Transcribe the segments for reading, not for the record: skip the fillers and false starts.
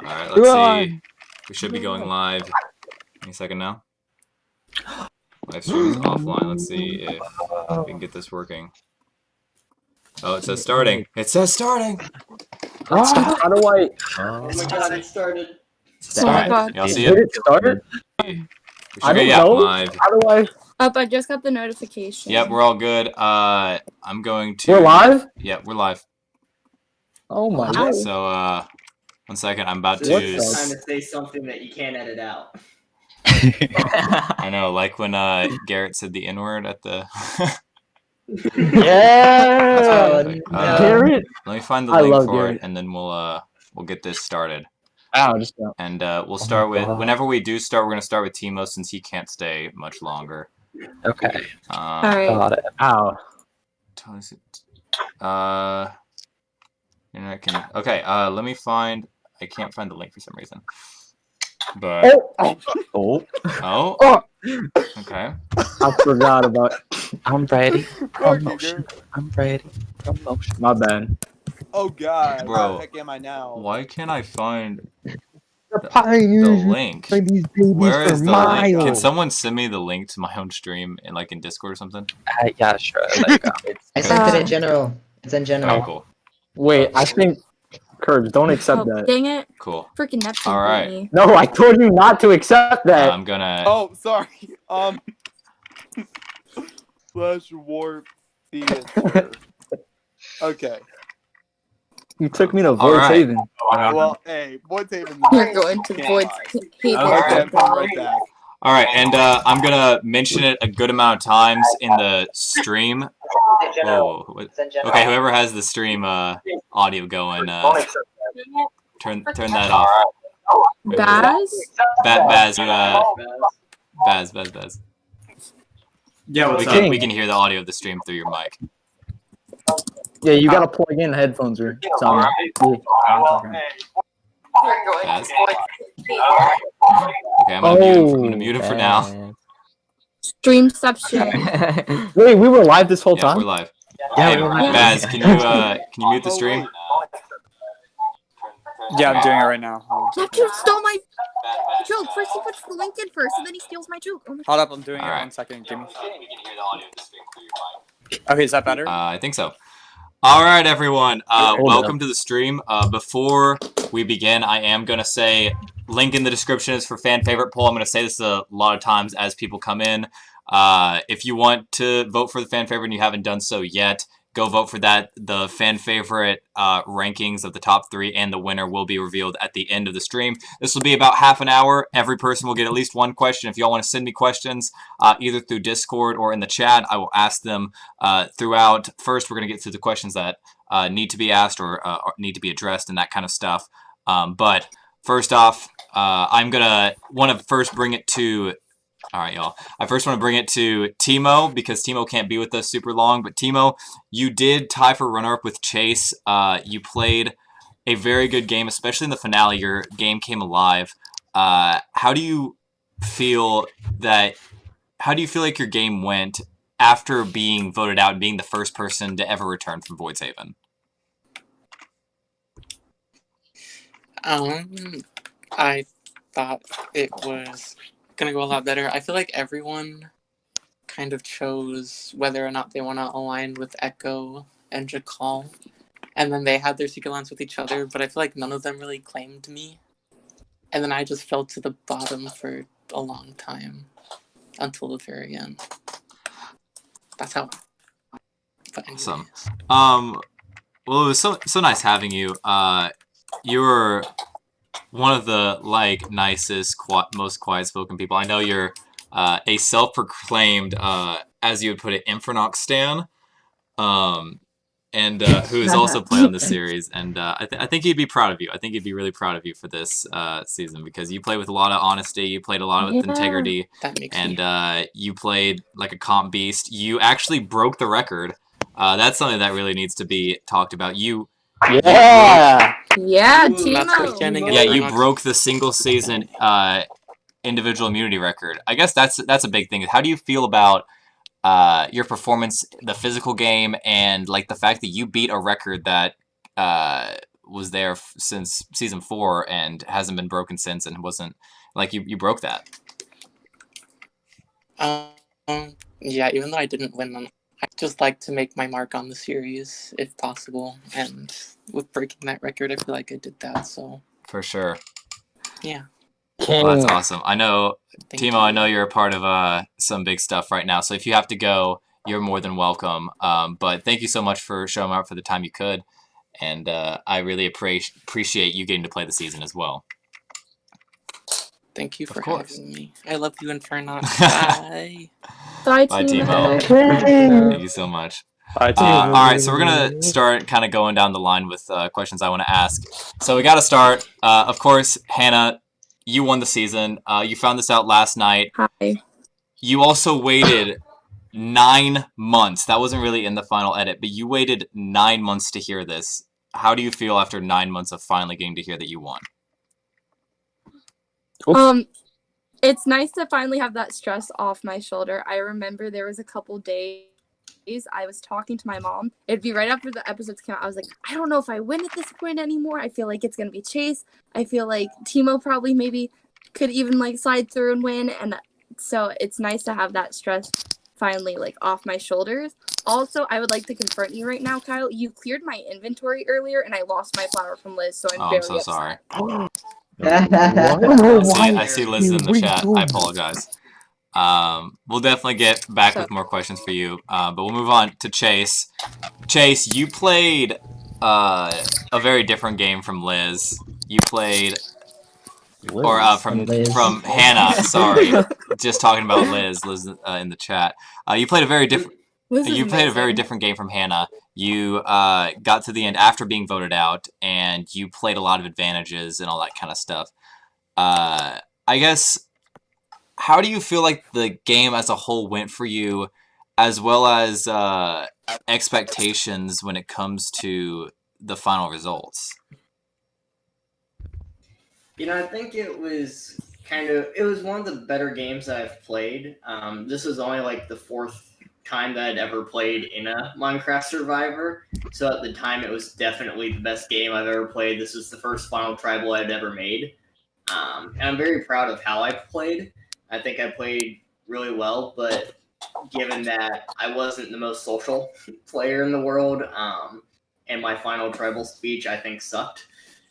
Alright, let's see. We should be going live any second now. Live stream is offline. Let's see if we can get this working. Oh, it says starting. It says starting! How do I... Oh my god, it started. Oh my god. Y'all see Did it? it start? We I should don't get know. live. How do I... Up, I just got the notification. Yep, we're all good. I'm going to... We're live? Yep, we're live. Oh my god. So, 1 second. I'm about This to... is time to say something that you can't edit out. I know, like when Garrett said the N-word at the... Yeah! Perfect. Garrett? Let me find the I link love for Garrett. it, and then we'll get this started. Ow, just go. And we'll start with... Whenever we do start, we're going to start with Timo, since he can't stay much longer. Okay. Alright. Got it. Ow. Internet can... Okay, let me find... I can't find the link for some reason. But... Oh. Oh? Oh! Okay. I forgot about... I'm ready. Promotion. I'm ready. Promotion. My bad. Oh god, Bro, where the heck am I now? Why can't I find The the pioneers link? play these babies Where for is the link? Can miles. someone send me the link to my own stream in like in Discord or something? Yeah, sure. There you go. I sent it in general. It's in general. Oh, cool. Wait, I think... Curbs, don't accept Oh, that. dang it. Cool. Freaking Neptune. Alright. beat me. No, I told you not to accept that. I'm gonna... Oh, sorry. Slash warp theater. Okay. You took me to All Void's right. Haven. Well, hey, Void's Haven's You're going to Void's Haven. Okay, I'm coming right back. Alright, and I'm gonna mention it a good amount of times in the stream. Whoa. Okay, whoever has the stream audio going, turn that off. Baz? Baz, Baz. Yeah, what's We can hear the audio of the stream through your mic. Yeah, you gotta plug in headphones or something. Baz? Okay, I'm gonna mute him for now. Streamception. Wait, we were live this whole Yeah, time? we're live. Yeah, Hey, we're live. Baz, can you mute the stream? Yeah, I'm doing it right now. Neptune stole my joke. First he puts the link in first, and then he steals my joke. Oh my Hold up, I'm doing Alright. it. 1 second. Give me. Okay, is that better? I think so. All right, everyone. Hold Welcome to the stream. Before we begin, I am going to say link in the description is for fan favorite poll. I'm going to say this a lot of times as people come in. If you want to vote for the fan favorite and you haven't done so yet, go vote for that. The fan favorite rankings of the top 3 and the winner will be revealed at the end of the stream. This will be about half an hour. Every person will get at least one question. If y'all want to send me questions, either through Discord or in the chat, I will ask them throughout. First, we're going to get to the questions that need to be asked or need to be addressed and that kind of stuff. But first off, I'm going to want to first bring it to... All right, y'all. I first want to bring it to Timo because Timo can't be with us super long. But Timo, you did tie for runner-up with Chase. You played a very good game, especially in the finale. Your game came alive. How do you feel like your game went after being voted out and being the first person to ever return from Void's Haven? I thought it was gonna go a lot better. I feel like everyone kind of chose whether or not they want to align with Echo and Jakal, and then they had their secret lines with each other, but I feel like none of them really claimed me. And then I just fell to the bottom for a long time until the very end. That's how. But anyways. Awesome. Well, it was so nice having you. You were one of the nicest, most quiet-spoken people. I know you're a self-proclaimed, as you would put it, Infernox stan, and who has also played on the series. And I think he'd be proud of you. I think he'd be really proud of you for this season because you played with a lot of honesty. You played a lot with integrity, and you played like a comp beast. You actually broke the record. That's something that really needs to be talked about. Yeah! Yeah, Timo! Yeah, you broke the single season individual immunity record. I guess that's a big thing. How do you feel about your performance, the physical game, and like the fact that you beat a record that was there since season 4 and hasn't been broken since, and wasn't like you broke that. Yeah, even though I didn't win them, I just like to make my mark on the series if possible, and with breaking that record, I feel like I did that. So For sure. yeah, Well, that's awesome. I know, thank Timo, you. I know you're a part of some big stuff right now, so if you have to go, you're more than welcome. But thank you so much for showing up for the time you could, and I really appreciate you getting to play the season as well. Thank you Of for course. having me. I love you, Inferno. Bye. Bye, Bye, Timo. Timo. Thank you so much. Bye, All right, so we're gonna start kind of going down the line with questions I want to ask. So we got to start. Of course, Hannah, you won the season. You found this out last night. Hi. You also waited 9 months. That wasn't really in the final edit, but you waited 9 months to hear this. How do you feel after 9 months of finally getting to hear that you won? It's nice to finally have that stress off my shoulder. I remember there was a couple days I was talking to my mom. It'd be right after the episodes came out. I was like, I don't know if I win at this point anymore. I feel like it's gonna be Chase. I feel like Timo probably maybe could even like slide through and win. And so it's nice to have that stress finally like off my shoulders. Also, I would like to confront you right now, Kyle. You cleared my inventory earlier, and I lost my flower from Liz, so I'm Oh, very I'm so sorry. upset. I see Liz in the chat. I apologize. We'll definitely get back with more questions for you, but we'll move on to Chase. Chase, you played a very different game from Liz. You played, or from Hannah. Sorry, just talking about Liz in the chat. You played a very different. You played a very different game from Hannah. You got to the end after being voted out, and you played a lot of advantages and all that kind of stuff. I guess, how do you feel like the game as a whole went for you, as well as expectations when it comes to the final results? I think it was one of the better games that I've played. This was only like the 4th time that I'd ever played in a Minecraft Survivor. So at the time, it was definitely the best game I've ever played. This was the first Final Tribal I'd ever made. And I'm very proud of how I played. I think I played really well, but given that I wasn't the most social player in the world, and my final tribal speech, I think, sucked.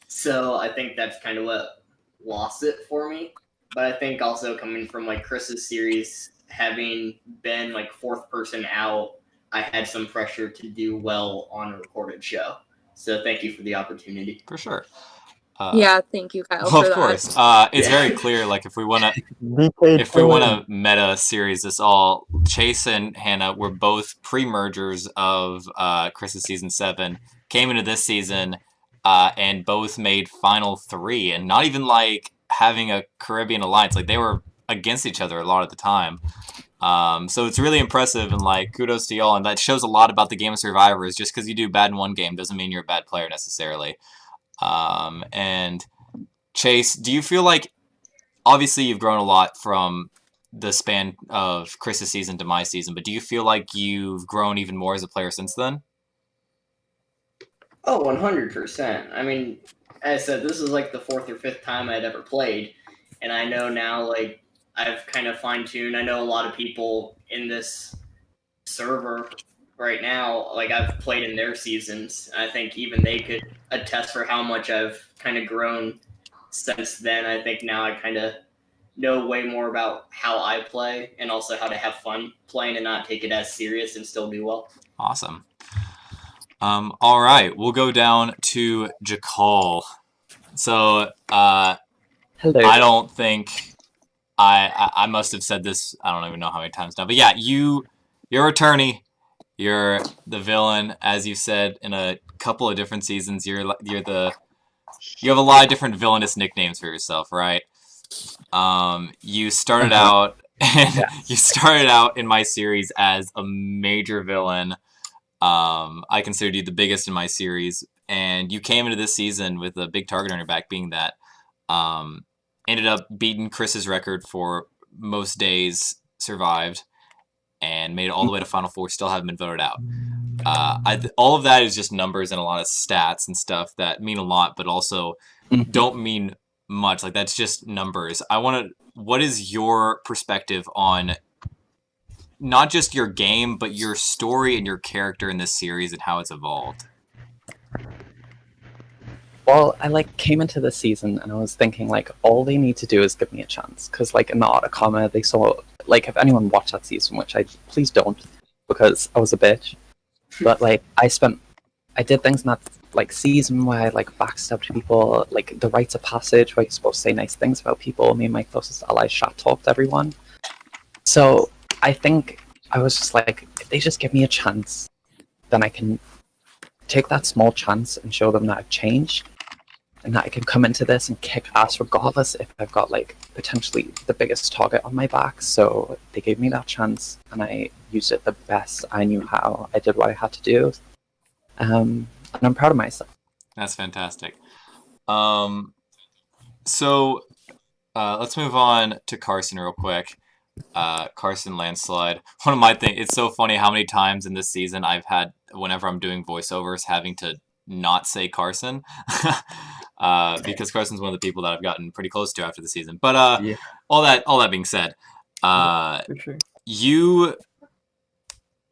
So I think that's kind of what lost it for me. But I think also coming from like Chris's series, having been like 4th person out, I had some pressure to do well on a recorded show. So thank you for the opportunity. For sure. Yeah, thank you, Kyle, Well, for of that. course. It's very clear. Like if we want to meta series this all, Chase and Hannah were both pre-mergers of Chris's season 7. Came into this season, and both made final 3, and not even like having a Caribbean alliance. Like they were against each other a lot of the time. So it's really impressive, and like kudos to y'all. And that shows a lot about the game of Survivors. Just because you do bad in one game doesn't mean you're a bad player necessarily. And Chase, do you feel like, obviously you've grown a lot from the span of Chris's season to my season, but do you feel like you've grown even more as a player since then? Oh, 100%. I mean, as I said, this is like the 4th or 5th time I'd ever played. And I know now, like, I've kind of fine-tuned. I know a lot of people in this server right now, like, I've played in their seasons. I think even they could attest for how much I've kind of grown since then. I think now I kind of know way more about how I play and also how to have fun playing and not take it as serious and still do well. Awesome. All right, we'll go down to Jakal. So, Hello. I don't think I must have said this, I don't even know how many times now, but yeah, you're attorney. You're the villain, as you said in a couple of different seasons. You have a lot of different villainous nicknames for yourself, right? You started out you started out in my series as a major villain. I considered you the biggest in my series, and you came into this season with a big target on your back, being that ended up beating Chris's record for most days survived, and made it all the way to Final Four, still haven't been voted out. All of that is just numbers and a lot of stats and stuff that mean a lot, but also don't mean much. Like, that's just numbers. What is your perspective on not just your game, but your story and your character in this series and how it's evolved? Well, I came into the season and I was thinking all they need to do is give me a chance, because in the Autocoma they saw if anyone watched that season, which please don't, because I was a bitch. But I did things in that season where I backstabbed people, the rites of passage where you're supposed to say nice things about people. Me and my closest allies chat talked everyone. So I think I was just if they just give me a chance, then I can take that small chance and show them that I've changed, and that I can come into this and kick ass regardless if I've got potentially the biggest target on my back. So they gave me that chance and I used it the best I knew how. I did what I had to do, and I'm proud of myself. That's fantastic. So let's move on to Carson real quick. Carson Landslide. One of my things, it's so funny how many times in this season I've had, whenever I'm doing voiceovers, having to not say Carson. Because Carson's one of the people that I've gotten pretty close to after the season. But all that being said, For sure. you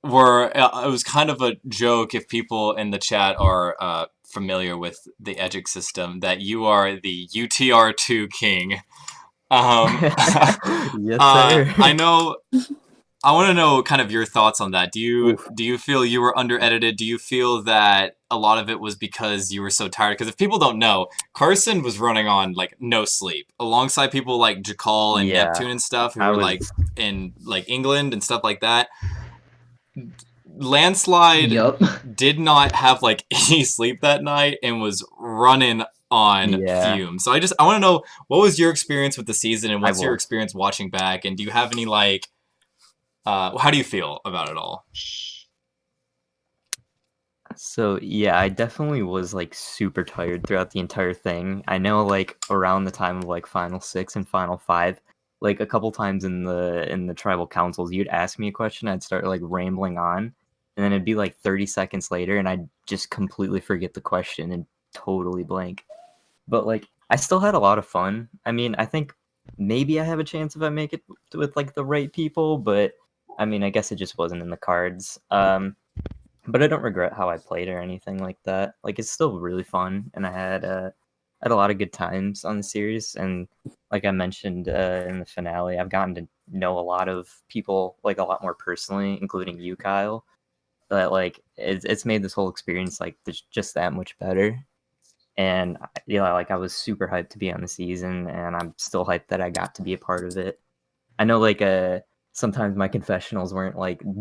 were, it was kind of a joke if people in the chat are familiar with the Edgic system, that you are the UTR2 king. Yes, sir. I know. I want to know kind of your thoughts on that. Do you feel you were under edited? Do you feel that a lot of it was because you were so tired? Because if people don't know, Carson was running on no sleep alongside people like Jakal and Neptune and stuff who were in England and stuff like that. Landslide did not have any sleep that night and was running on fumes. So I want to know, what was your experience with the season, and what's your experience watching back, and do you have any how do you feel about it all? So yeah, I definitely was super tired throughout the entire thing. I know around the time of Final 6 and Final 5, a couple times in the tribal councils, you'd ask me a question, I'd start rambling on, and then it'd be 30 seconds later and I'd just completely forget the question and totally blank. But I still had a lot of fun. I mean, I think maybe I have a chance if I make it with the right people, but I mean, I guess it just wasn't in the cards. But I don't regret how I played or anything like that. It's still really fun, and I had a lot of good times on the series. And like I mentioned in the finale, I've gotten to know a lot of people a lot more personally, including you, Kyle. That it's made this whole experience just that much better. And I was super hyped to be on the season, and I'm still hyped that I got to be a part of it. I know sometimes my confessionals weren't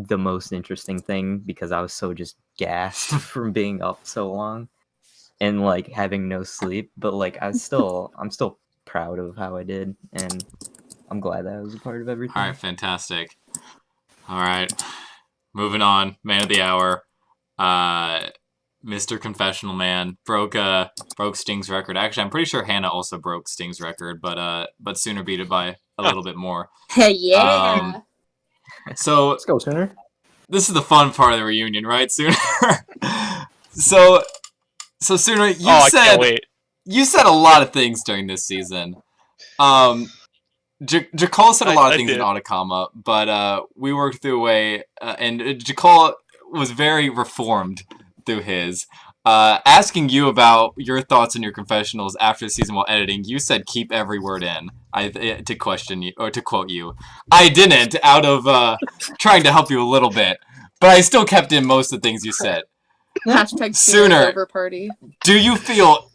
the most interesting thing because I was so just gassed from being up so long and having no sleep, but I'm still proud of how I did, and I'm glad that I was a part of everything. All right, fantastic. All right, moving on. Man of the hour, Mr. Confessional Man broke Sting's record. Actually, I'm pretty sure Hannah also broke Sting's record, but Sooner beat it by a little bit more. Hey, yeah. So Let's go, Sooner. This is the fun part of the reunion, right, Sooner? So Sooner, you said a lot of things during this season. Jakal said a lot of things in Autocama, but we worked through a way, and Jakal was very reformed through his. Asking you about your thoughts and your confessionals after the season while editing, you said keep every word in. To question you, or to quote you. I didn't, out of trying to help you a little bit, but I still kept in most of the things you said. Hashtag Sooner, over party. Do you feel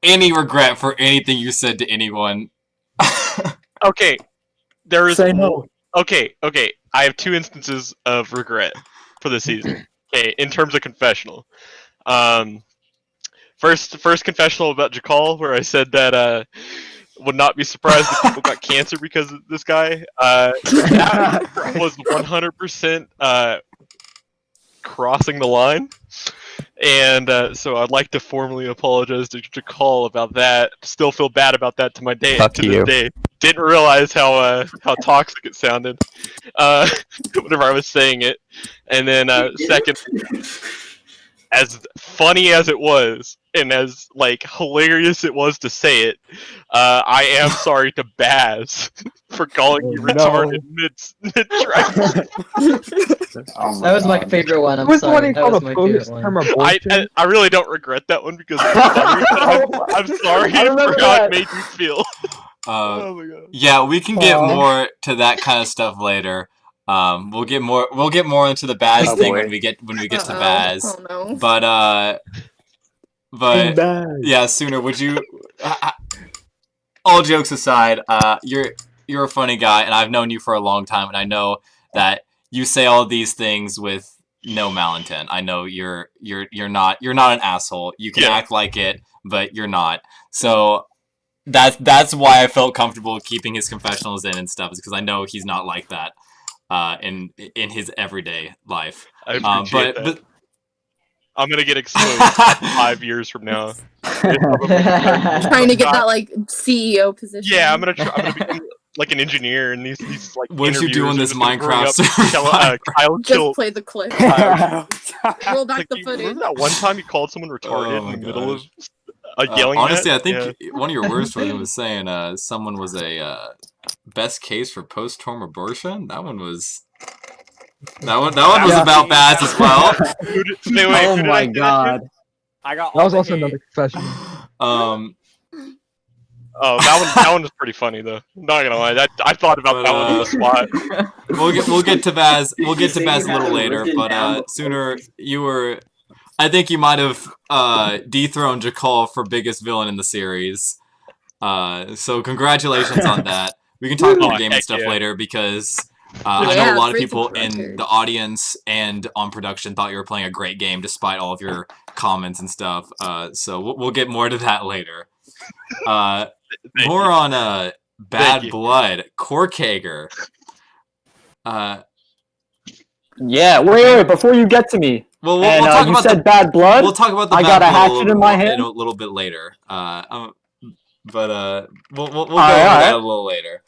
any regret for anything you said to anyone? Okay, there is. Say no. Okay. I have two instances of regret for the season. Okay, in terms of confessional. First confessional about Jakal, where I said that would not be surprised if people got cancer because of this guy. That was 100% crossing the line, and so I'd like to formally apologize to Jakal about that. Still feel bad about that to this day. didn't realize how toxic it sounded whenever I was saying it. And then second, as funny as it was, and as like hilarious it was to say it, I am sorry to Baz for calling you retarded mid track. That was my favorite one. I'm sorry. That was my favorite one. I really don't regret that one because it was funny. But I'm sorry for how it made you feel. Oh my god. Yeah, we can get more to that kind of stuff later. We'll get more into the Baz thing when we get to Baz. Oh no. But yeah, Sooner, would you? All jokes aside, you're a funny guy, and I've known you for a long time, and I know that you say all these things with no malintent. I know you're not an asshole. You can act like it, but you're not. So that's why I felt comfortable keeping his confessionals in and stuff, is because I know he's not like that in his everyday life. I appreciate that. But I'm gonna get exposed 5 years from now. Trying to get that like CEO position. Yeah, I'm gonna become like an engineer, and these like. What you do in this Minecraft? Just play the clip. Roll back the footage. Remember that one time you called someone retarded in the middle of yelling? Honestly, at? I think one of your worst was saying someone was a best case for post-term abortion. That one was. That one was about Baz as well. Oh my god. I got that was also another confession. Oh, that one was pretty funny though. I'm not gonna lie, I thought about that one on the spot. We'll get to Baz. We'll get to Baz a little later, but Sooner, you were. I think you might have dethroned Jakal for biggest villain in the series. So congratulations on that. We can talk about the game and stuff later because. I know a lot of people in the audience and on production thought you were playing a great game despite all of your comments and stuff. So we'll get more to that later. More on Bad Blood, Corkhager. Yeah, wait, before you get to me. Well, we'll talk about said Bad Blood. We'll talk about the I Bad got a Blood hatchet in my hand. a little bit later. But we'll go over that a little later.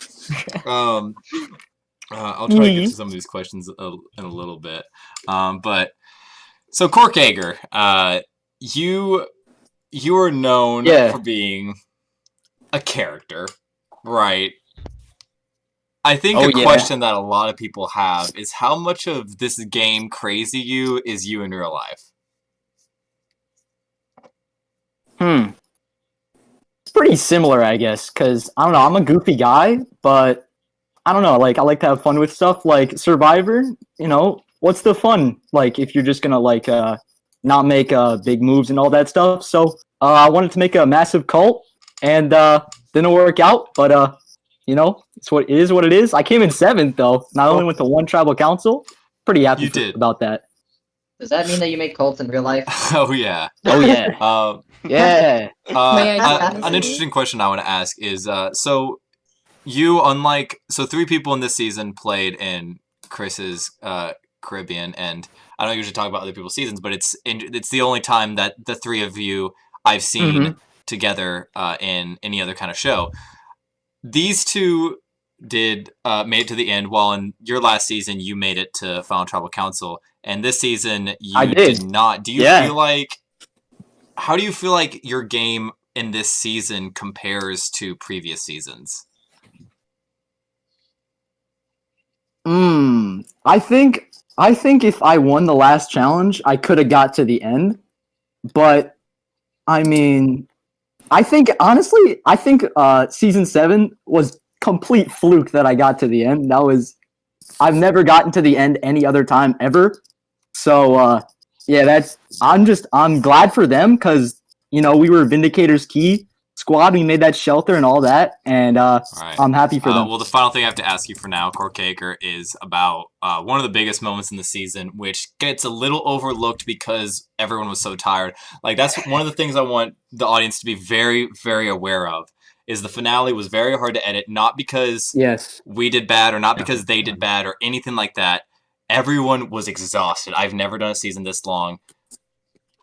I'll try to get to some of these questions in a little bit. But so Corkhager, you are known for being a character, right? I think a question that a lot of people have is how much of this game crazy you is you in real life? It's pretty similar, I guess, because I don't know, I'm a goofy guy, but I don't know, like, I like to have fun with stuff, like, Survivor, you know, what's the fun, like, if you're just gonna, like, not make big moves and all that stuff, so, I wanted to make a massive cult, and, didn't work out, but, you know, it is what it is. I came in 7th, though, and I only went to 1 tribal council. Pretty happy about that. Does that mean that you make cults in real life? Oh, yeah. Oh, yeah. Yeah. An interesting question I want to ask is, so... You, so 3 people in this season played in Chris's Caribbean, and I don't usually talk about other people's seasons, but it's the only time that the 3 of you I've seen together in any other kind of show. These 2 made it to the end, while in your last season you made it to Final Tribal Council, and this season you did not. Do you feel like? How do you feel like your game in this season compares to previous seasons? I think if I won the last challenge, I could have got to the end. But I mean, I think season 7 was complete fluke that I got to the end. I've never gotten to the end any other time ever. So yeah, I'm glad for them because you know we were Vindicator's Key squad. We made that shelter and all that, and I'm happy for them. Well, the final thing I have to ask you for now, Corkhager, is about one of the biggest moments in the season, which gets a little overlooked because everyone was so tired. Like, that's one of the things I want the audience to be very, very aware of, is the finale was very hard to edit, not because we did bad or not because they did bad or anything like that. Everyone was exhausted. I've never done a season this long.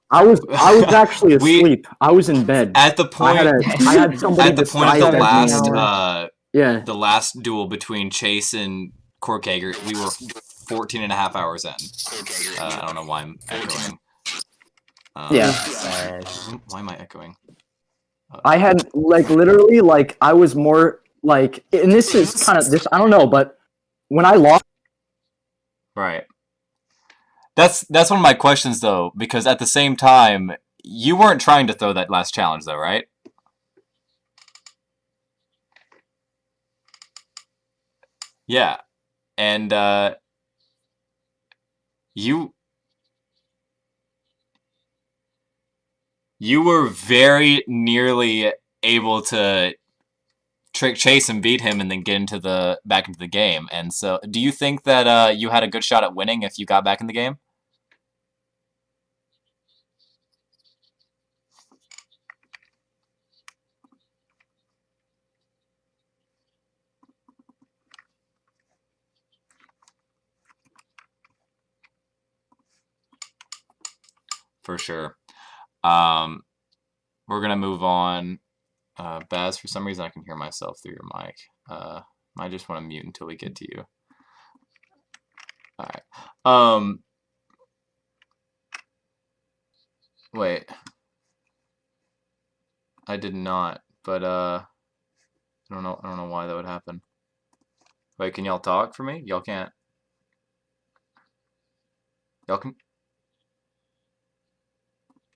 I was actually asleep. I was in bed. At the point, I had somebody at the point of the last Yeah. the last duel between Chase and Corkager, we were 14 and a half hours in. I don't know why I'm echoing. Yeah. Why am I echoing? I had like literally like I was more like, and this is kind of this I don't know, but when I lost, right. That's one of my questions though, because at the same time, you weren't trying to throw that last challenge though, right? Yeah, and you were very nearly able to trick Chase and beat him and then get into the back into the game. And so do you think that you had a good shot at winning if you got back in the game? For sure. We're gonna move on. Baz, for some reason I can hear myself through your mic. I just want to mute until we get to you. Alright. Wait. I did not, but I don't know why that would happen. Wait, can y'all talk for me? Y'all can't. Y'all can.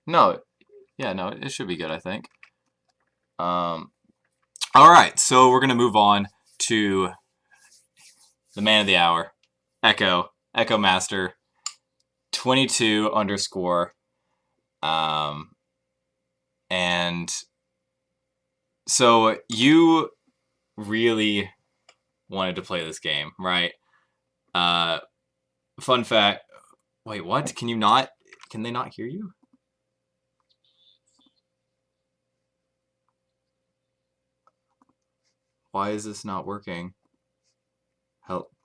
No. Yeah, no, it should be good, I think. Alright, so we're gonna move on to the man of the hour. Echo Master 22 underscore. And so you really wanted to play this game, right? Fun fact. Wait, what? Can they not hear you? Why is this not working?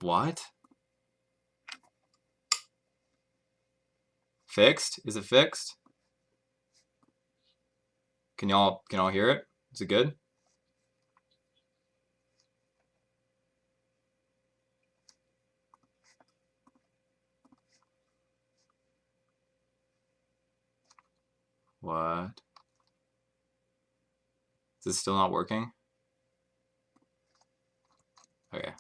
What? Fixed? Is it fixed? Can y'all hear it? Is it good? What? Is it still not working? Okay.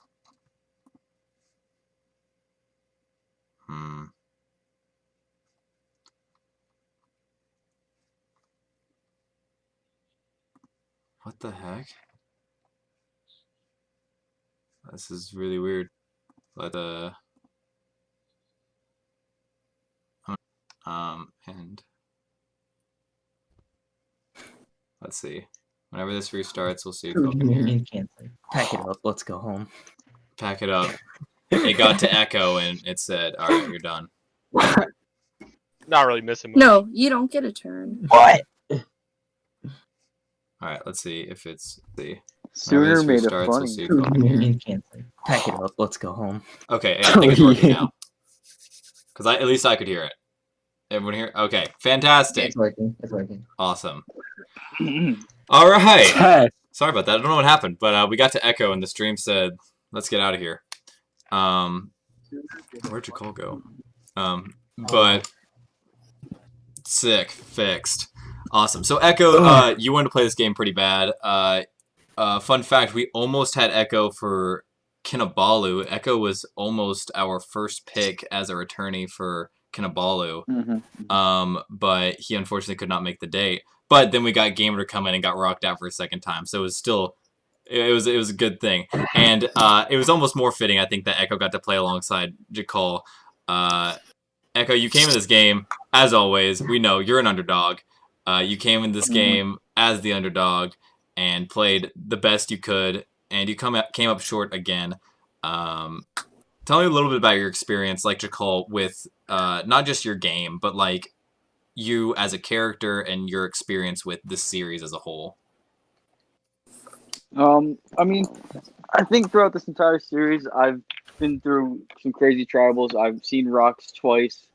What the heck? This is really weird. But and let's see. Whenever this restarts, we'll see if y'all can hear it. Pack it up. Let's go home. Pack it up. It got to echo and it said, "All right, you're done." Not really missing much. No, you don't get a turn. What? All right, let's see if it's the. Sooner made it funny. We'll see if y'all can hear it. Pack it up. Let's go home. Okay, I think it's working now. Because at least I could hear it. Everyone here? Okay, fantastic. It's working. It's working. Awesome. All right. Sorry about that. I don't know what happened, but we got to echo and the stream said, "Let's get out of here." Where'd your call go? But sick, fixed, awesome. So Echo, you wanted to play this game pretty bad. Fun fact: we almost had Echo for Kinabalu. Echo was almost our first pick as a returnee for Kinabalu. But he unfortunately could not make the date. But then we got Gamer to come in and got rocked out for a second time. So it was still, it was a good thing. And it was almost more fitting, I think, that Echo got to play alongside Jakal. Echo, you came in this game, as always, we know you're an underdog. You came in this game as the underdog and played the best you could, and you came up short again. Tell me a little bit about your experience, like Jakal, with not just your game, but like you as a character and your experience with this series as a whole. I mean, I think throughout this entire series, I've been through some crazy tribals. I've seen rocks twice.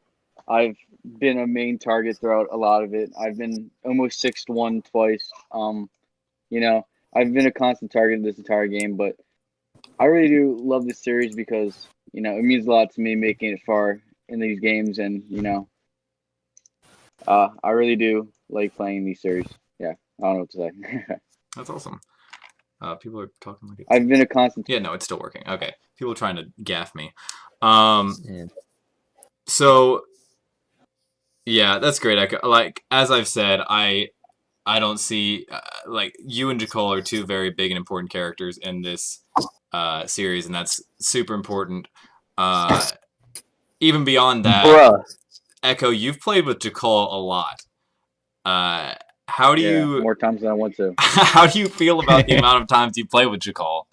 I've been a main target throughout a lot of it. I've been almost 6-1 twice. You know, I've been a constant target this entire game, but I really do love this series because it means a lot to me making it far in these games, and I really do like playing these series. Yeah, I don't know what to say. That's awesome. People are talking like it's... I've been a constant. Yeah, no, it's still working. Okay, people are trying to gaff me. Yeah. So yeah, that's great. Like as I've said, I don't see like you and Jakal are two very big and important characters in this series, and that's super important. Even beyond that, Bruh. Echo, you've played with Jakal a lot. How do you more times than I want to? How do you feel about the amount of times you play with Jakal?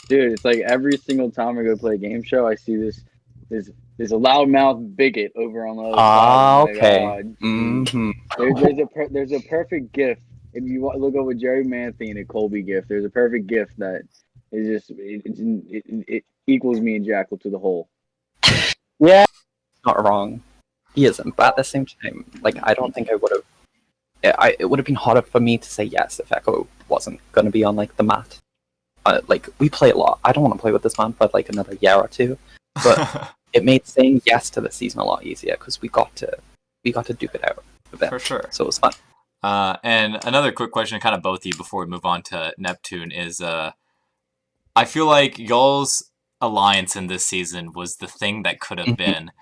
Dude, it's like every single time I go play a game show, I see this there's a loudmouth bigot over on the other side. Okay. There's a perfect gift. If you look over Jerry Manthey and a Colby gift, there's a perfect gift that is just it equals me and Jackal to the whole. Yeah, not wrong. He isn't, but at the same time, like I don't think I would have. It would have been harder for me to say yes if Echo wasn't going to be on like the mat. Like we play a lot. I don't want to play with this man for like another year or two, but it made saying yes to the season a lot easier because we got to duke it out a bit. For sure. So it was fun. And another quick question, kind of both of you, before we move on to Neptune, is I feel like y'all's alliance in this season was the thing that could have been.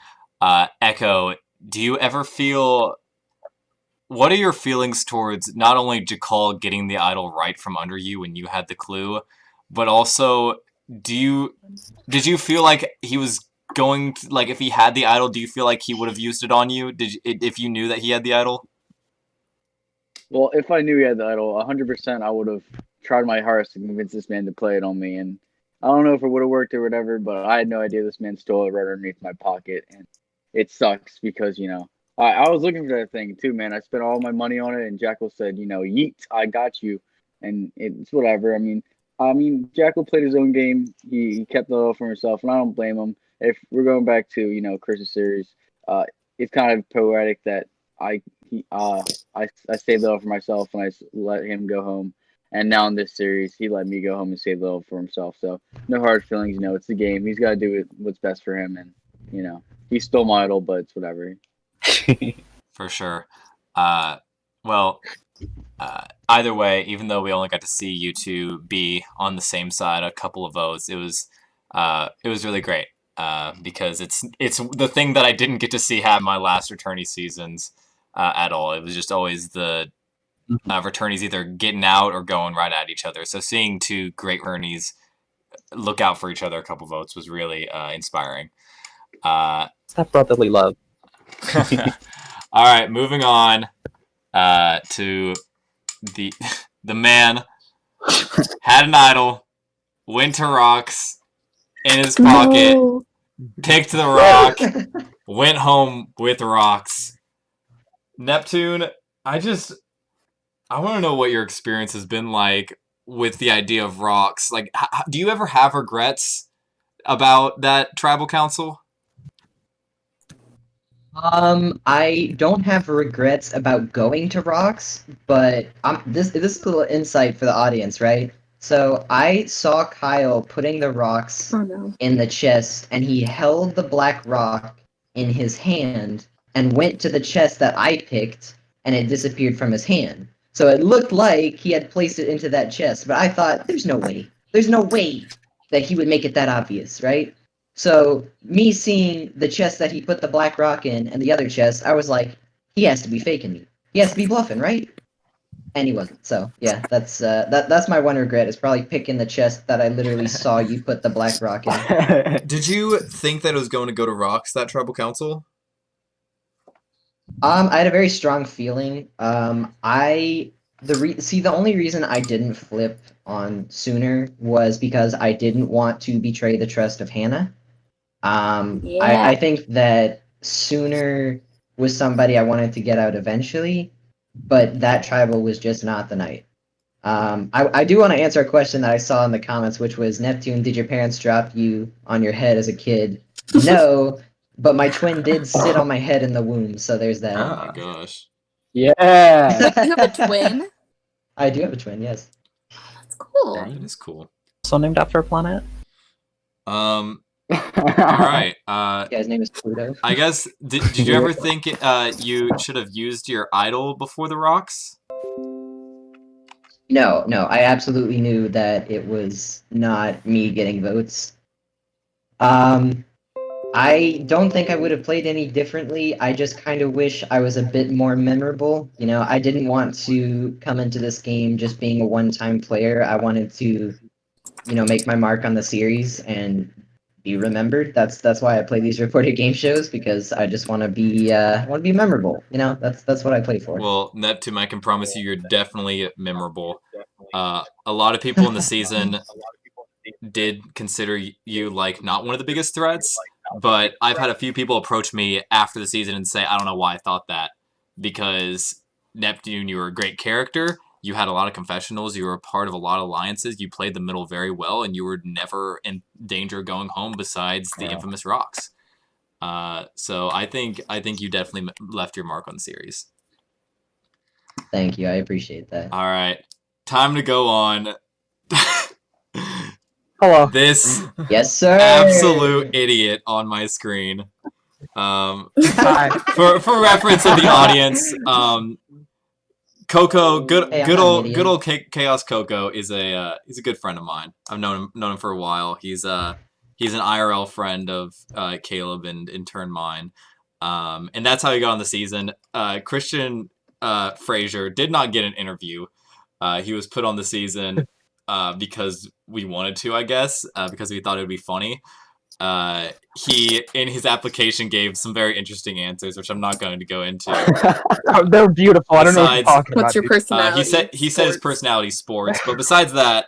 Echo, do you ever feel... What are your feelings towards not only Jakal getting the idol right from under you when you had the clue, but also did you feel like he was going to, like if he had the idol, do you feel like he would have used it on you? If you knew that he had the idol? Well, if I knew he had the idol, 100% I would have tried my hardest to convince this man to play it on me, and I don't know if it would have worked or whatever, but I had no idea this man stole it right underneath my pocket, and it sucks because I was looking for that thing too, man. I spent all my money on it, and Jackal said, yeet, I got you, and it's whatever. I mean, Jackal played his own game. He kept the idol for himself, and I don't blame him. If we're going back to Chris's series, it's kind of poetic that I saved the idol for myself and I let him go home. And now in this series, he let me go home and save the idol for himself. So no hard feelings. It's the game. He's got to do what's best for him. And he stole my idol, but it's whatever. For sure. Well, either way, even though we only got to see you two be on the same side a couple of votes, it was really great. Because it's the thing that I didn't get to see happen my last Returnee seasons at all. It was just always the Returnees either getting out or going right at each other. So seeing two great Returnees look out for each other a couple votes was really inspiring. It's that brotherly love. All right, moving on to the man had an idol, went to rocks in his pocket, picked the rock, went home with rocks. Neptune, I want to know what your experience has been like with the idea of rocks. Like, do you ever have regrets about that tribal council? I don't have regrets about going to rocks, but this is a little insight for the audience, right? So I saw Kyle putting the rocks in the chest, and he held the black rock in his hand and went to the chest that I picked, and it disappeared from his hand. So it looked like he had placed it into that chest, but I thought, there's no way that he would make it that obvious, right? So me seeing the chest that he put the black rock in and the other chest, I was like, he has to be faking me. He has to be bluffing, right? And he wasn't. So yeah, that's my one regret is probably picking the chest that I literally saw you put the black rock in. Did you think that it was going to go to rocks, that tribal council? I had a very strong feeling. The only reason I didn't flip on Sooner was because I didn't want to betray the trust of Hannah. I think that Sooner was somebody I wanted to get out eventually, but that tribal was just not the night. I do want to answer a question that I saw in the comments, which was, Neptune, did your parents drop you on your head as a kid? No, but my twin did sit on my head in the womb, so there's that. Oh my gosh. Yeah. You have a twin? I do have a twin, yes. That's cool. Dang. That is cool. So named after a planet? All right. This guy's name is Pluto. I guess did you ever think you should have used your idol before the rocks? No, I absolutely knew that it was not me getting votes. I don't think I would have played any differently. I just kind of wish I was a bit more memorable. You know, I didn't want to come into this game just being a one-time player. I wanted to, make my mark on the series and be remembered. That's why I play these reported game shows, because I just want to be memorable. That's what I play for. Well, Neptune, I can promise you're definitely memorable. A lot of people in the season did consider you like not one of the biggest threats, but I've had a few people approach me after the season and say, I don't know why I thought that. Because Neptune, you were a great character. You had a lot of confessionals. You were a part of a lot of alliances. You played the middle very well, and you were never in danger of going home besides the infamous rocks. So I think you definitely left your mark on the series. Thank you. I appreciate that. All right. Time to go on. Hello. This Yes, sir. absolute idiot on my screen. Hi. For reference of the audience, Coco, Hey, I'm good not an old idiot. Chaos Coco is he's a good friend of mine. I've known him for a while. He's an IRL friend of Caleb and in turn mine. And that's how he got on the season. Christian Frazier did not get an interview. He was put on the season because we wanted to, I guess, because we thought it would be funny. He, in his application, gave some very interesting answers, which I'm not going to go into. They're beautiful. I don't know what you're Besides, talking about. What's your dude. personality? he said his personality is sports, but besides that,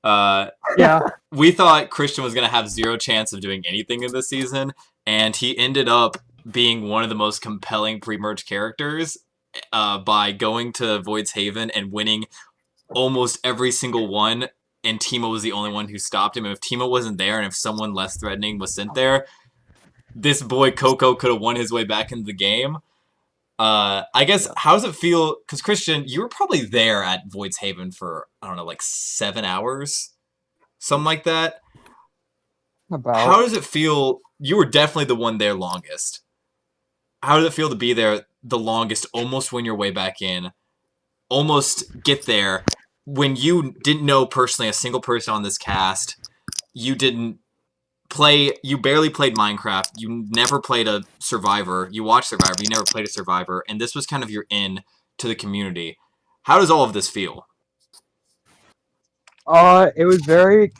Yeah. we thought Christian was going to have zero chance of doing anything in this season, and he ended up being one of the most compelling pre-merge characters by going to Void's Haven and winning almost every single one, and Timo was the only one who stopped him. And if Timo wasn't there, and if someone less threatening was sent there, this boy Coco could have won his way back into the game. I guess, how does it feel? Because Christian, you were probably there at Void's Haven for, I don't know, like 7 hours? Something like that. How does it feel? You were definitely the one there longest. How does it feel to be there the longest, almost win your way back in, almost get there, when you didn't know personally a single person on this cast? You didn't play, you barely played Minecraft, you never played a Survivor, you watched Survivor, you never played a Survivor, and this was kind of your in to the community. How does all of this feel? It was very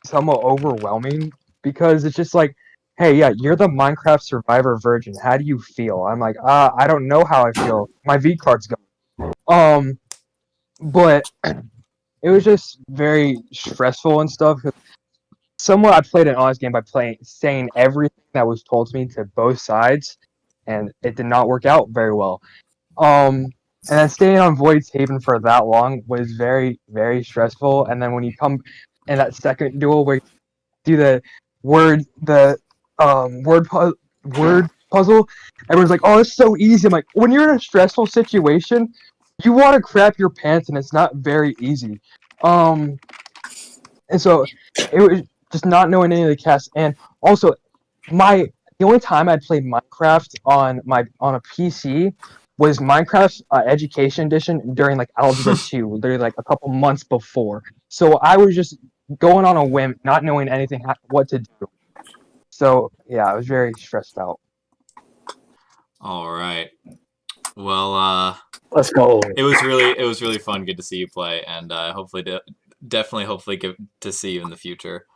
somewhat overwhelming because it's just like, hey, yeah, you're the Minecraft Survivor virgin. How do you feel? I'm like, I don't know how I feel. My V card's gone. But it was just very stressful and stuff. Somewhat, I played an honest game by saying everything that was told to me to both sides, and it did not work out very well. And then staying on Void's Haven for that long was very, very stressful. And then when you come in that second duel where you do the word word puzzle, everyone's like, "Oh, it's so easy." I'm like, when you're in a stressful situation, you want to crap your pants, and it's not very easy. And so it was just not knowing any of the cast, and also the only time I'd played Minecraft on a PC was Minecraft's Education Edition during like Algebra 2, literally like a couple months before. So I was just going on a whim, not knowing anything what to do. So yeah, I was very stressed out. All right. Well, Let's go. it was really fun. Good to see you play, and hopefully get to see you in the future.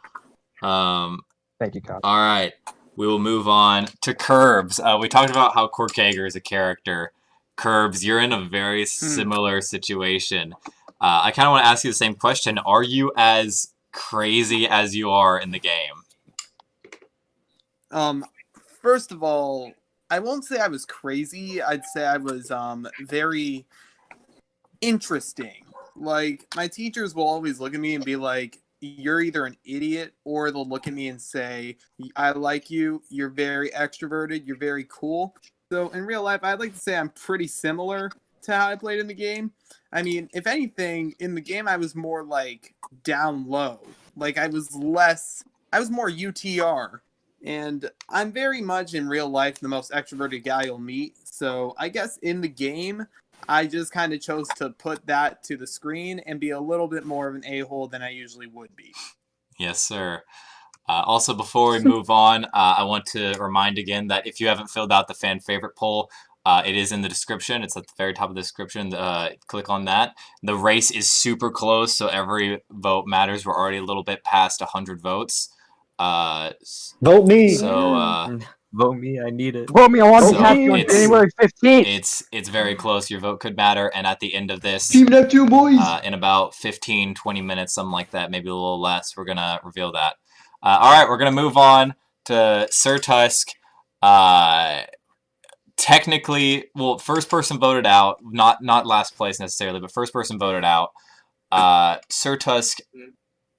Thank you, Kyle. All right, we will move on to Curbs. We talked about how Corkager is a character. Curbs, you're in a very similar situation. I kind of want to ask you the same question. Are you as crazy as you are in the game? First of all, I won't say I was crazy. I'd say I was very interesting. Like, my teachers will always look at me and be like, you're either an idiot, or they'll look at me and say, I like you, you're very extroverted, you're very cool. So in real life, I'd like to say I'm pretty similar. to how I played in the game. I mean, if anything, in the game I was more like down low. Like I was more UTR. And I'm very much in real life the most extroverted guy you'll meet. So I guess in the game, I just kind of chose to put that to the screen and be a little bit more of an a-hole than I usually would be. Yes, sir. Also, before we move on, I want to remind again that if you haven't filled out the fan favorite poll, it is in the description. It's at the very top of the description. Click on that. The race is super close, so every vote matters. We're already a little bit past 100 votes. Vote me. So, Vote me, I need it. Vote me, I want to So be happy on it's- January 15th. it's very close. Your vote could matter. And at the end of this, Team Neptune boys. in about 15, 20 minutes, something like that, maybe a little less, we're going to reveal that. All right, we're going to move on to Sir Tusk. Technically, well, first person voted out, not last place necessarily, but first person voted out. Sir Tusk,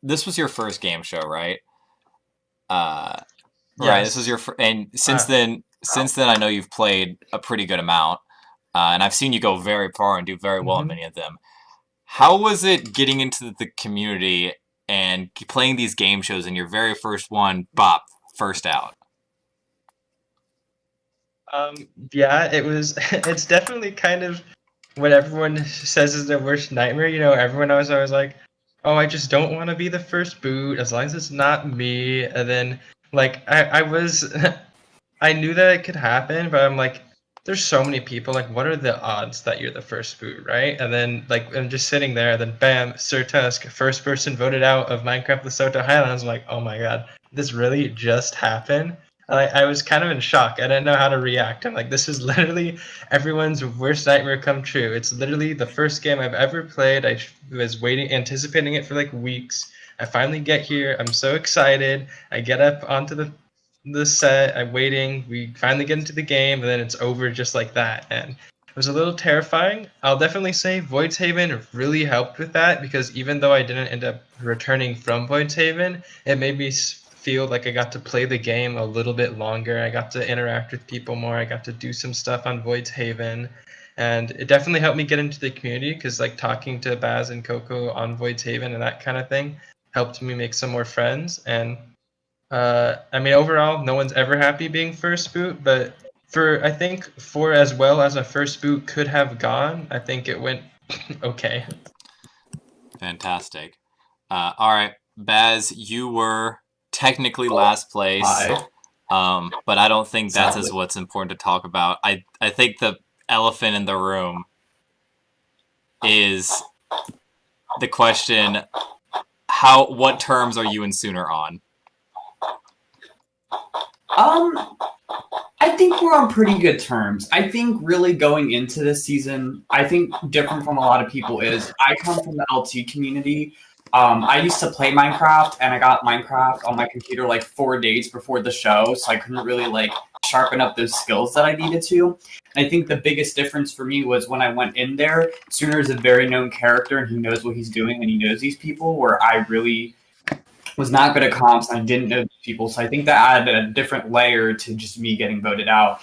this was your first game show, right? Right, this was your and since then I know you've played a pretty good amount, and I've seen you go very far and do very well in many of them. How was it getting into the community and playing these game shows and your very first one, bop, first out? Yeah, it was. It's definitely kind of what everyone says is their worst nightmare. You know, everyone was always like, "Oh, I just don't want to be the first boot as long as it's not me." And then, like, I was, I knew that it could happen, but I'm like, there's so many people. Like, what are the odds that you're the first boot, right? And then, like, I'm just sitting there, and then bam, Sir Tusk, first person voted out of Minecraft Lesotho Highlands. I'm like, oh my god, this really just happened. I was kind of in shock. I didn't know how to react. I'm like, this is literally everyone's worst nightmare come true. It's literally the first game I've ever played. I was waiting, anticipating it for like weeks. I finally get here. I'm so excited. I get up onto the set. I'm waiting. We finally get into the game, and then it's over just like that. And it was a little terrifying. I'll definitely say Void's Haven really helped with that, because even though I didn't end up returning from Void's Haven, it made me feel like I got to play the game a little bit longer. I got to interact with people more. I got to do some stuff on Void's Haven. And it definitely helped me get into the community, because like talking to Baz and Coco on Void's Haven and that kind of thing helped me make some more friends. And I mean, overall, no one's ever happy being first boot, but I think for as well as a first boot could have gone, I think it went okay. Fantastic. All right, Baz, you were technically last place, but I don't think that's as what's important to talk about. I think the elephant in the room is the question: what terms are you and Sooner on? I think we're on pretty good terms. I think really going into this season, I think different from a lot of people is I come from the LT community. I used to play Minecraft, and I got Minecraft on my computer like 4 days before the show, so I couldn't really like sharpen up those skills that I needed to. And I think the biggest difference for me was when I went in there, Sooner is a very known character, and he knows what he's doing, and he knows these people, where I really was not good at comps, and I didn't know these people, so I think that added a different layer to just me getting voted out.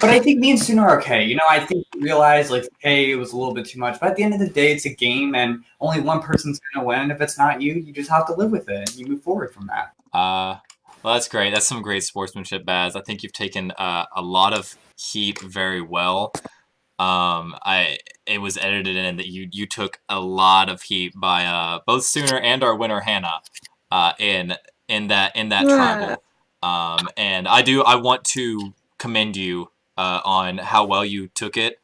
But I think me and Sooner are okay. You know, I think we realized, like, hey, it was a little bit too much. But at the end of the day, it's a game, and only one person's going to win. If it's not you, you just have to live with it, and you move forward from that. Well, that's great. That's some great sportsmanship, Baz. I think you've taken a lot of heat very well. It was edited in that you took a lot of heat by both Sooner and our winner Hannah in that tribal. And I want to commend you on how well you took it,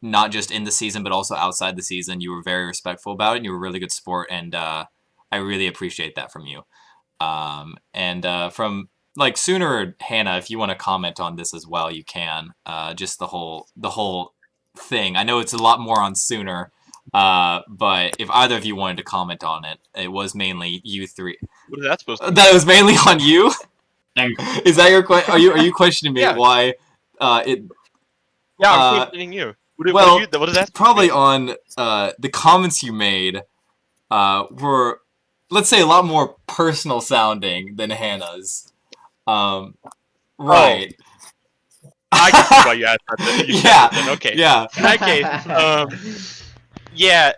not just in the season but also outside the season. You were very respectful about it, and you were a really good sport, and I really appreciate that from you. And from like Sooner or Hannah, if you want to comment on this as well, you can. Just the whole thing. I know it's a lot more on Sooner, but if either of you wanted to comment on it, it was mainly you three. What is that supposed to mean? That was mainly on you. Is that your question? Are you questioning me Yeah. why it? Yeah, I'm questioning you. What is that? Probably on the comments you made were, let's say, a lot more personal sounding than Hannah's. Right. I can see why you asked that. You said that then. Okay. Yeah. In that case, yeah,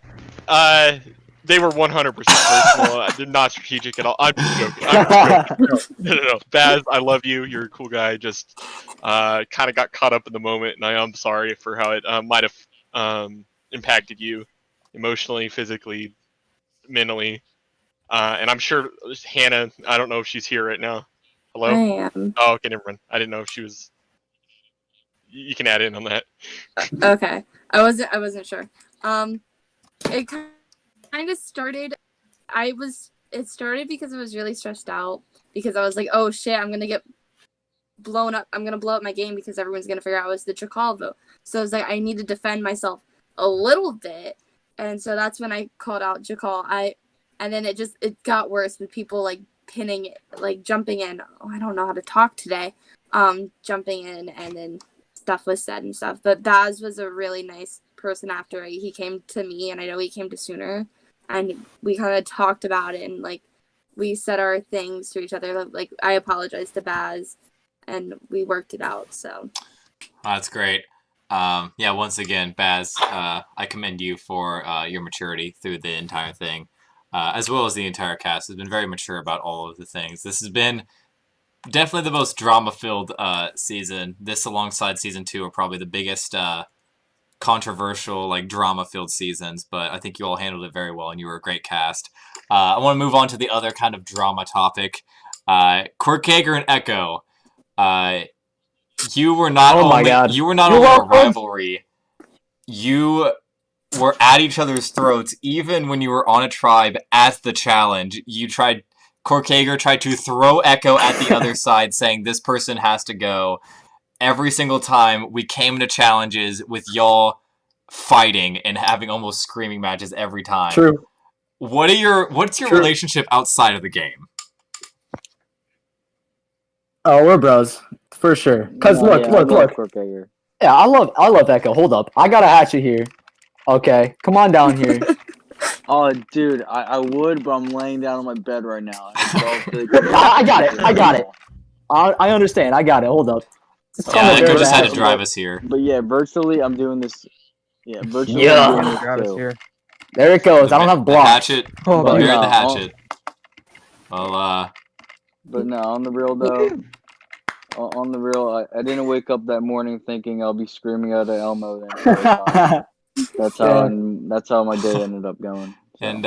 they were 100% personal. They're not strategic at all. I'm just joking. I'm just joking. No. Baz, I love you. You're a cool guy. Just kind of got caught up in the moment, and I'm sorry for how it might have impacted you emotionally, physically, mentally. And I'm sure Hannah, I don't know if she's here right now. Hello? I am. Oh, okay, never mind. I didn't know if she was. You can add in on that. Okay. I wasn't sure. It kind of started. It started because I was really stressed out because I was like, oh shit, I'm gonna get blown up. I'm gonna blow up my game because everyone's gonna figure out it was the Chakal vote. So I was like, I need to defend myself a little bit, and so that's when I called out Chakal. And then it got worse with people like pinning it, like jumping in. Oh, I don't know how to talk today. Jumping in, and then stuff was said and stuff. But Baz was a really nice person after he came to me, and I know he came to Sooner, and we kind of talked about it, and like we said our things to each other. Like I apologized to Baz, and we worked it out. So That's great. Yeah, once again, Baz, I commend you for your maturity through the entire thing, as well as the entire cast. Has been very mature about all of the things. This has been definitely the most drama-filled season. This, alongside season 2, are probably the biggest controversial, like drama-filled seasons. But I think you all handled it very well, and you were a great cast. I want to move on to the other kind of drama topic. Korkager and Echo. You were not you were not only a rivalry. You were at each other's throats even when you were on a tribe at the challenge. Korkager tried to throw Echo at the other side, saying this person has to go. Every single time we came to challenges with y'all fighting and having almost screaming matches every time. True. What's your relationship outside of the game? Oh, we're bros for sure. Cause look. Korkager. Yeah, I love Echo. Hold up, I got a hatchet here. Okay, come on down here. Oh, dude, I would, but I'm laying down on my bed right now. I got it. I understand. I got it. Hold up. Yeah, Echo just had to drive us here. But yeah, virtually, I'm doing this. Yeah, virtually, Yeah. I'm doing this too. There it goes. I don't have blocks. Hatchet. Oh, Buried no. the hatchet. Well, But no, on the real though. On the real, I didn't wake up that morning thinking I'll be screaming out at Elmo. Then that's how my day ended up going. So. And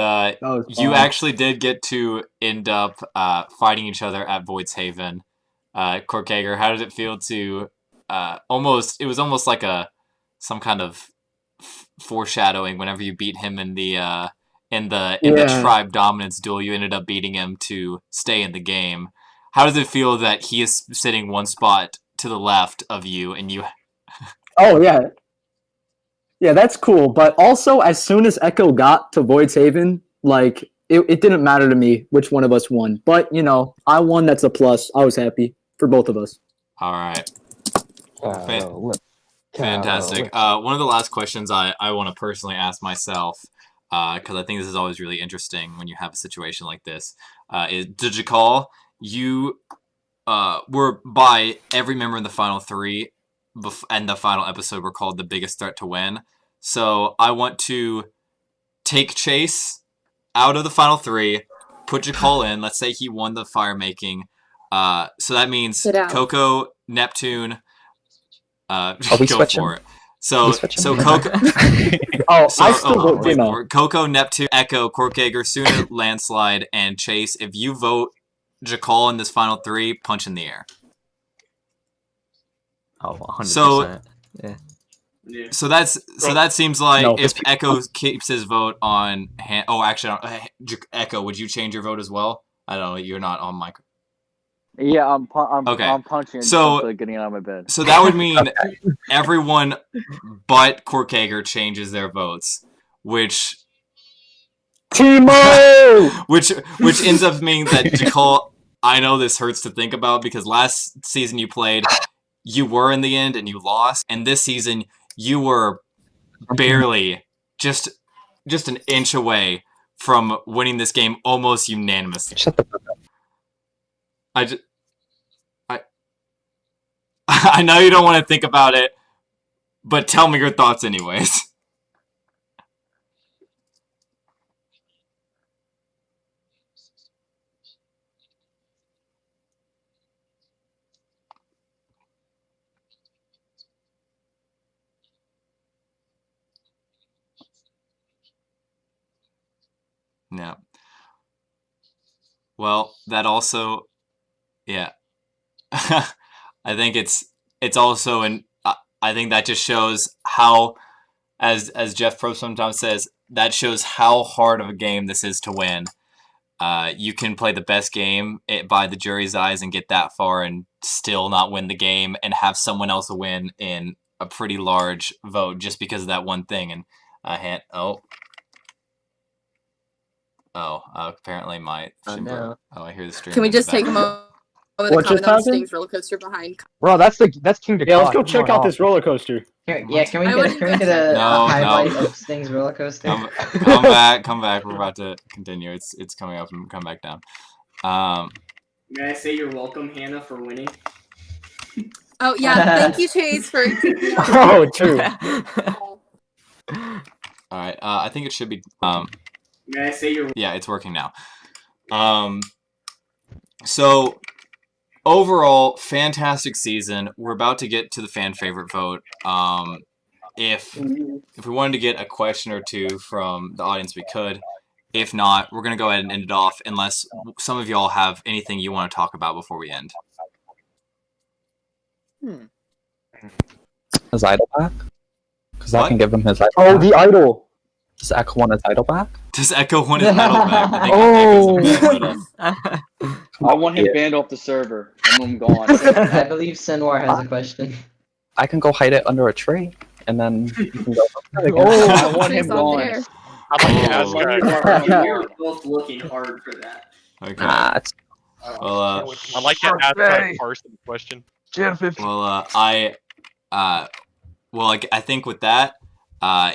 you actually did get to end up fighting each other at Void's Haven. Korkager, how did it feel to it was almost like some kind of foreshadowing whenever you beat him in the tribe dominance duel. You ended up beating him to stay in the game. How does it feel that he is sitting one spot to the left of you and you... Oh, yeah. Yeah, that's cool. But also, as soon as Echo got to Void's Haven, like, it didn't matter to me which one of us won. But, you know, I won. That's a plus. I was happy for both of us. All right. Fantastic. One of the last questions I want to personally ask myself, because I think this is always really interesting when you have a situation like this, is, did you call... You were by every member in the final 3, and the final episode were called the biggest threat to win. So I want to take Chase out of the final 3, put Jakal in. Let's say he won the fire making. So that means Coco, Neptune. we go switching? for it. So Coco. Coco, Neptune, Echo, Korkager, Sooner, Landslide, and Chase. If you vote Jakal in this final 3, punch in the air. Oh, 100%. Yeah. So that seems like if Echo keeps his vote on... Echo, would you change your vote as well? I don't know, you're not on mic. Yeah, I'm punching it just getting out of my bed. So that would mean everyone but Korkager changes their votes, which... Timo! which ends up meaning that Jakal... I know this hurts to think about because last season you played, you were in the end and you lost. And this season, you were barely just an inch away from winning this game almost unanimously. Shut the fuck up. I know you don't want to think about it, but tell me your thoughts anyways. Yeah. Well, that also, yeah. I think it's also I think that just shows how, as Jeff Probst sometimes says, that shows how hard of a game this is to win. You can play the best game by the jury's eyes and get that far and still not win the game and have someone else win in a pretty large vote just because of that one thing. And apparently my stream broke. I hear the stream. Can we in the just take a background. moment to What just comment on happened? Sting's roller coaster behind? Bro, that's King to Yeah, let's Cock. go What's check going out on? this roller coaster. Can we get a No, highlight no. of Sting's roller coaster? Come back. We're about to continue. It's coming up and come back down. May I say you're welcome, Hannah, for winning? Oh yeah, thank you, Chase, for. Oh, true. All right. I think it should be. May I say you're? Yeah, it's working now. So overall, fantastic season. We're about to get to the fan favorite vote. If we wanted to get a question or two from the audience, we could. If not, we're gonna go ahead and end it off. Unless some of y'all have anything you want to talk about before we end. His idol back? Because I can give him his idol Oh, back. the idol. Does Echo want his idol back? Does Echo want his idol back? I think Oh. I want him banned off the server. I want him gone. I believe Senwar has a question. I can go hide it under a tree, and then you can go. Oh, I want him gone. I'd like to ask You're both looking hard for that. Okay. Well, I'd like to ask Carson a question. Well, I think with that,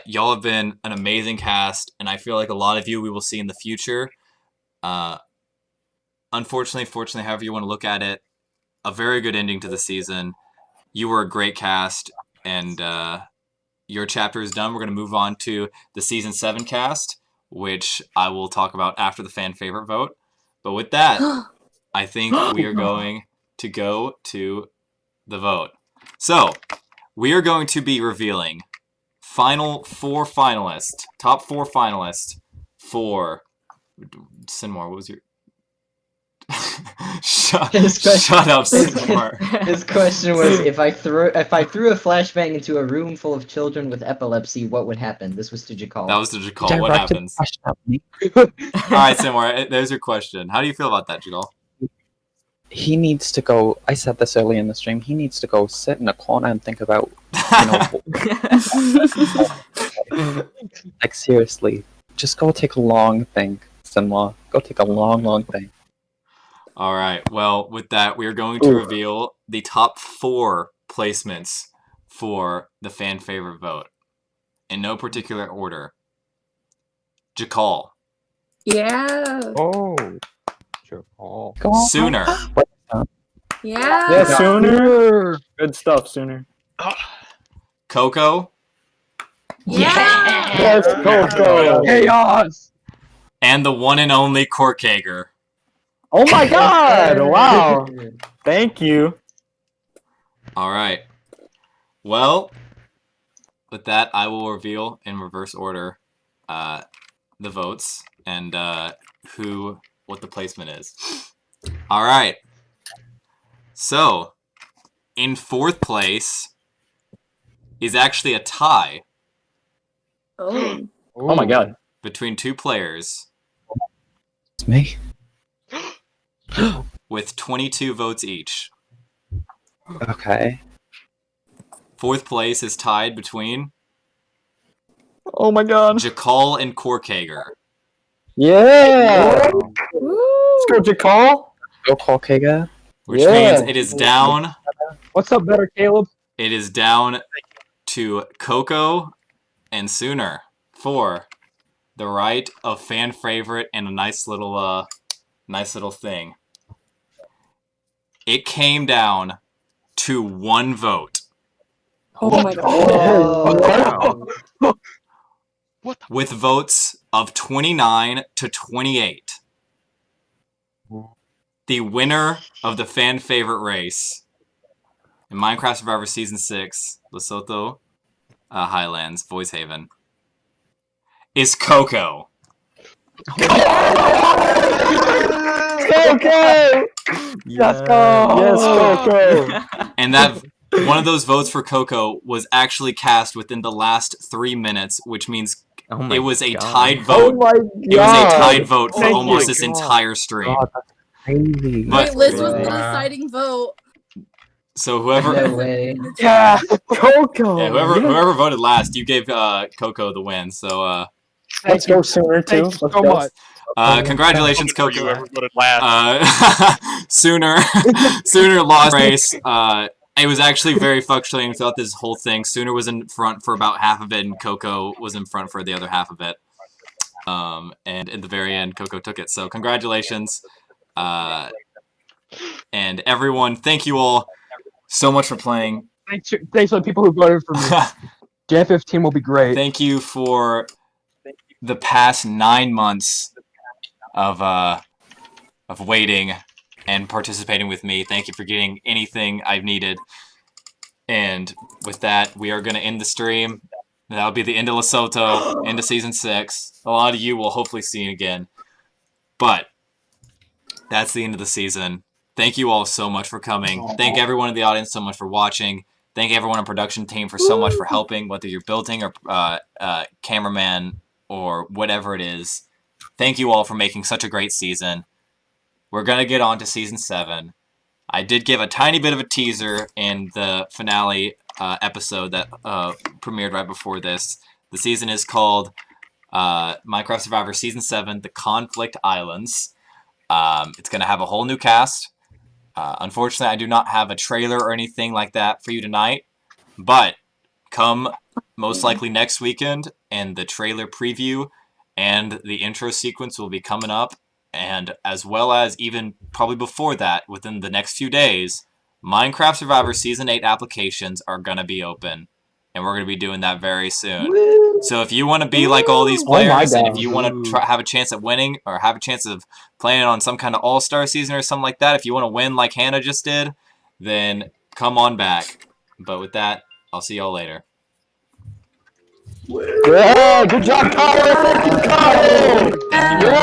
y'all have been an amazing cast, and I feel like a lot of you we will see in the future. Unfortunately, fortunately, however you want to look at it, a very good ending to the season. You were a great cast, and your chapter is done. We're going to move on to the season 7 cast, which I will talk about after the fan favorite vote. But with that, I think we are going to go to the vote. So, we are going to be revealing top 4 finalists for Sinmar. What was your shut up, Sinmar. His question was, if I threw a flashbang into a room full of children with epilepsy, what would happen? This was to Jakal. That was to Jakal. What happens? All right, Sinmar, there's your question. How do you feel about that, Jakal? He needs to go. I said this early in the stream. He needs to go sit in a corner and think about, like seriously, just go take a long think, Sinmar. Go take a long think. All right. Well, with that, we are going to reveal the top 4 placements for the fan favorite vote in no particular order. Jakal. Yeah. Oh. Jakal. Sooner. Yeah. Yeah, Sooner. Good stuff, Sooner. Coco. Yeah. Yes, Coco. Chaos. And the one and only Corkager. Oh my God! Wow. Thank you. All right. Well, with that, I will reveal in reverse order the votes and what the placement is. All right. So, in 4th place is actually a tie. Oh. Oh my God. Between 2 players. It's me. With 22 votes each. Okay. 4th place is tied between Oh my God. Jakal and Corkager. Yeah. Let's go, Jakal. Go Corkager. Which means it is down. What's up, better Caleb? It is down to Coco and Sooner for the right of fan favorite and a nice little thing. It came down to 1 vote. Oh my god. Oh. With votes of 29 to 28. The winner of the fan favorite race in Minecraft Survivor Season 6, Lesotho Highlands, Voice Haven, is Coco. Coco! Yes, Yes, Coco. And that one of those votes for Coco was actually cast within the last 3 minutes, which means it was a tied vote. Oh my god. It was a tied vote for Thank almost you. this entire stream. God, that's crazy. But- Wait, Liz was the Wow. deciding vote. So whoever, No way. Yeah, Coco. yeah, whoever voted last, you gave Coco the win. So Let's go Sooner too. Thank you Let's so go. much. congratulations, Before you Coco. ever voted last. Sooner lost race. It was actually very frustrating throughout this whole thing. Sooner was in front for about half of it, and Coco was in front for the other half of it. And at the very end, Coco took it. So congratulations. And everyone, thank you all so much for playing. Thanks to the people who voted for me. Jan 15 will be great. Thank you for the past 9 months of waiting and participating with me. Thank you for getting anything I've needed. And with that, we are going to end the stream. That'll be the end of Lesotho, end of Season 6. A lot of you will hopefully see you again. But that's the end of the season. Thank you all so much for coming. Thank everyone in the audience so much for watching. Thank everyone on production team for so much for helping, whether you're building or cameraman or whatever it is. Thank you all for making such a great season. We're going to get on to Season 7. I did give a tiny bit of a teaser in the finale episode that premiered right before this. The season is called Minecraft Survivor Season 7, The Conflict Islands. It's going to have a whole new cast. Unfortunately, I do not have a trailer or anything like that for you tonight, but come most likely next weekend, and the trailer preview and the intro sequence will be coming up, and as well as even probably before that, within the next few days, Minecraft Survivor Season 8 applications are going to be open, and we're going to be doing that very soon. So if you want to be like all these players, and if you want to have a chance at winning, or have a chance of playing on some kind of all-star season or something like that, if you want to win like Hannah just did, then come on back. But with that, I'll see y'all later. Yeah, good job, Kyle. Thank you, Kyle.